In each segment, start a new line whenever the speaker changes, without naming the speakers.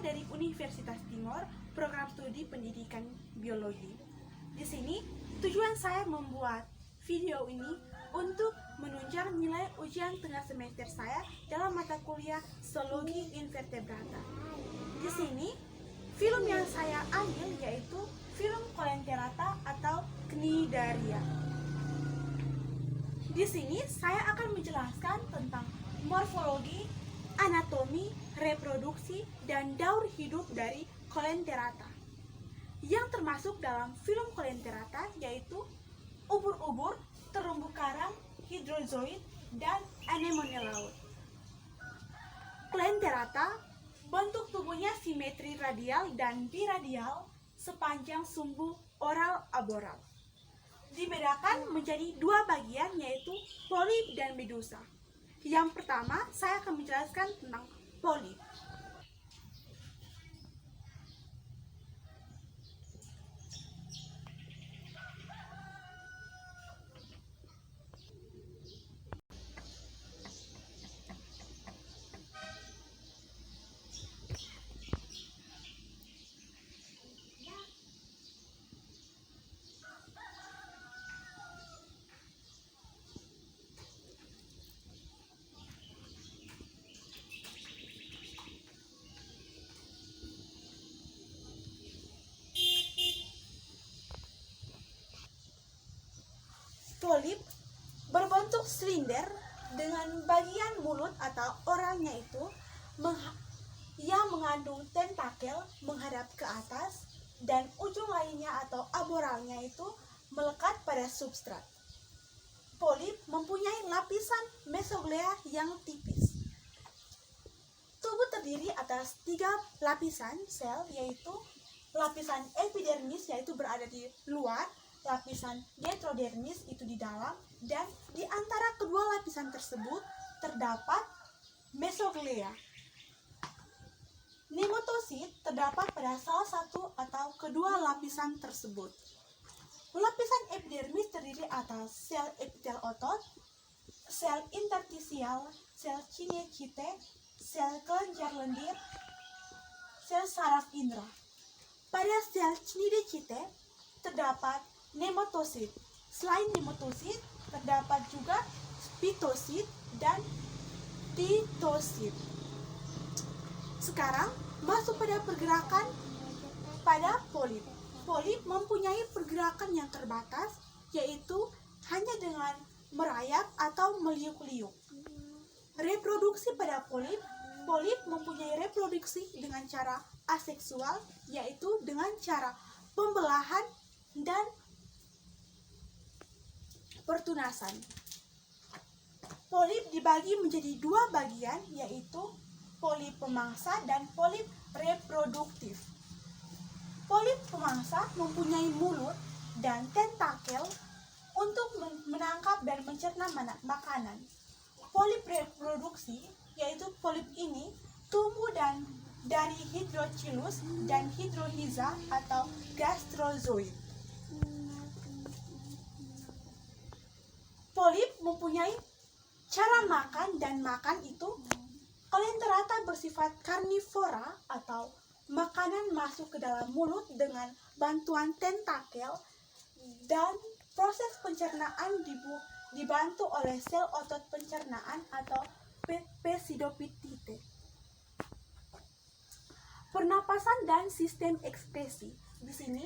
dari Universitas Timor, program studi pendidikan biologi. Di sini, tujuan saya membuat video ini untuk menunjang nilai ujian tengah semester saya dalam mata kuliah Zoologi Invertebrata. Di sini, film yang saya ambil yaitu film Coelenterata atau Cnidaria. Di sini saya akan menjelaskan tentang morfologi, anatomi, reproduksi, dan daur hidup dari Coelenterata. Yang termasuk dalam film Coelenterata yaitu ubur-ubur, terumbu karang, hidrozoid, dan anemone laut. Coelenterata bentuk tubuhnya simetri radial dan biradial sepanjang sumbu oral aboral. Dibedakan menjadi dua bagian yaitu polip dan medusa. Yang pertama, saya akan menjelaskan tentang polip. Polip berbentuk silinder dengan bagian mulut atau oralnya itu yang mengandung tentakel menghadap ke atas dan ujung lainnya atau aboralnya itu melekat pada substrat. Polip mempunyai lapisan mesoglea yang tipis. Tubuh terdiri atas 3 lapisan sel, yaitu lapisan epidermis yaitu berada di luar, lapisan detrodermis itu di dalam, dan di antara kedua lapisan tersebut terdapat mesoglea. Nematosit terdapat pada salah satu atau kedua lapisan tersebut. Lapisan epidermis terdiri atas sel epitel otot, sel interstisial, sel cinecite, sel kelenjar lendir, sel saraf indera. Pada sel cinecite terdapat nematosit. Selain nematosit, terdapat juga spitosit dan pitosit. Sekarang masuk pada pergerakan pada polip. Polip mempunyai pergerakan yang terbatas, yaitu hanya dengan merayap atau meliuk-liuk. Reproduksi pada polip mempunyai reproduksi dengan cara aseksual, yaitu dengan cara pembelahan dan pertunasan. Polip dibagi menjadi dua bagian, yaitu polip pemangsa dan polip reproduktif. Polip pemangsa mempunyai mulut dan tentakel untuk menangkap dan mencerna makanan. Polip reproduksi, yaitu polip ini tumbuh dari hydrochilus dan hydrohiza atau gastrozoid. Polip mempunyai cara makan dan makan itu Coelenterata bersifat karnivora atau makanan masuk ke dalam mulut dengan bantuan tentakel dan proses pencernaan dibantu oleh sel otot pencernaan atau pseudopitite. Pernapasan dan sistem ekskresi. Di sini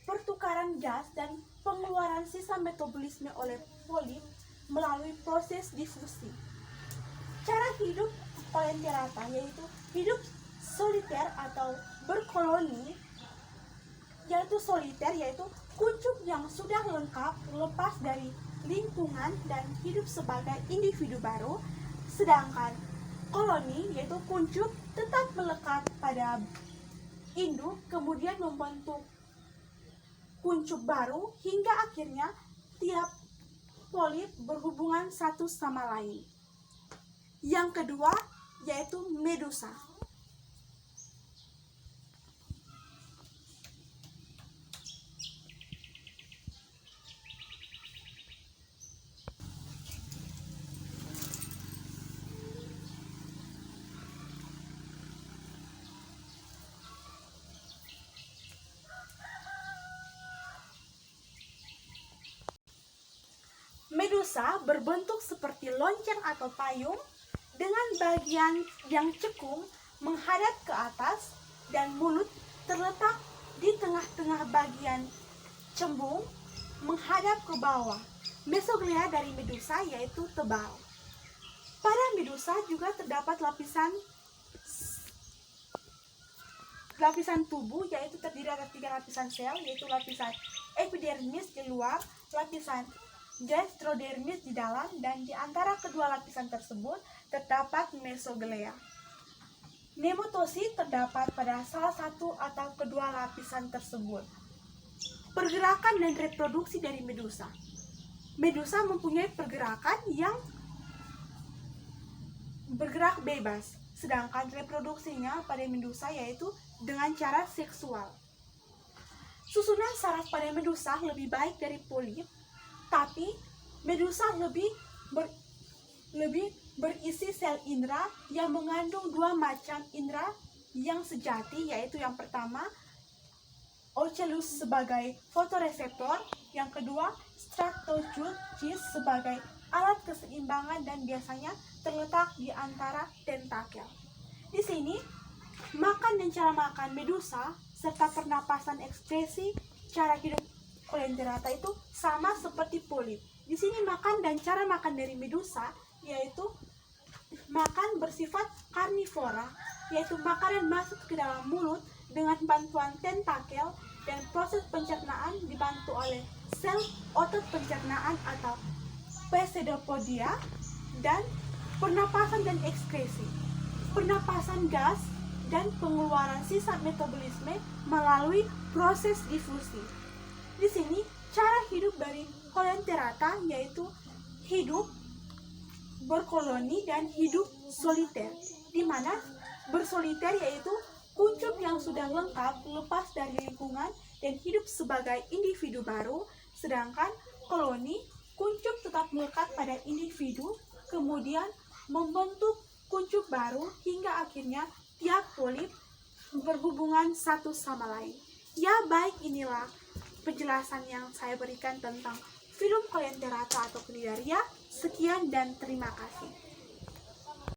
pertukaran gas dan pengeluaran sisa metabolisme oleh polip melalui proses difusi. Cara hidup Coelenterata yaitu hidup soliter atau berkoloni, yaitu soliter yaitu kuncup yang sudah lengkap lepas dari lingkungan dan hidup sebagai individu baru, sedangkan koloni yaitu kuncup tetap melekat pada induk kemudian membentuk kuncup baru hingga akhirnya tiap polip berhubungan satu sama lain. Yang kedua yaitu medusa. Medusa berbentuk seperti lonceng atau payung dengan bagian yang cekung menghadap ke atas dan mulut terletak di tengah-tengah bagian cembung menghadap ke bawah. Mesoglea dari Medusa yaitu tebal. Pada Medusa juga terdapat lapisan tubuh yaitu terdiri atas 3 lapisan sel, yaitu lapisan epidermis di luar, lapisan gastrodermis di dalam, dan di antara kedua lapisan tersebut terdapat mesoglea. Nematosid terdapat pada salah satu atau kedua lapisan tersebut. Pergerakan dan reproduksi dari Medusa. Medusa mempunyai pergerakan yang bergerak bebas, sedangkan reproduksinya pada Medusa yaitu dengan cara seksual. Susunan saraf pada Medusa lebih baik dari polip, tapi Medusa lebih berisi sel indera yang mengandung 2 macam indera yang sejati, yaitu yang pertama oculus sebagai fotoreseptor, yang kedua stratoculus sebagai alat keseimbangan dan biasanya terletak di antara tentakel. Di sini makan dan cara makan Medusa serta pernapasan ekspresi cara hidup Coelenterata itu sama seperti polip. Di sini makan dan cara makan dari Medusa yaitu makan bersifat karnivora, yaitu makanan masuk ke dalam mulut dengan bantuan tentakel dan proses pencernaan dibantu oleh sel otot pencernaan atau pseudopodia, dan pernapasan dan ekskresi. Pernapasan gas dan pengeluaran sisa metabolisme melalui proses difusi. Di sini cara hidup dari Coelenterata yaitu hidup berkoloni dan hidup soliter, di mana bersoliter yaitu kuncup yang sudah lengkap lepas dari lingkungan dan hidup sebagai individu baru, sedangkan koloni kuncup tetap melekat pada individu, kemudian membentuk kuncup baru hingga akhirnya tiap polip berhubungan satu sama lain. Ya baik, inilah penjelasan yang saya berikan tentang filum Coelenterata atau Cnidaria. Sekian dan terima kasih.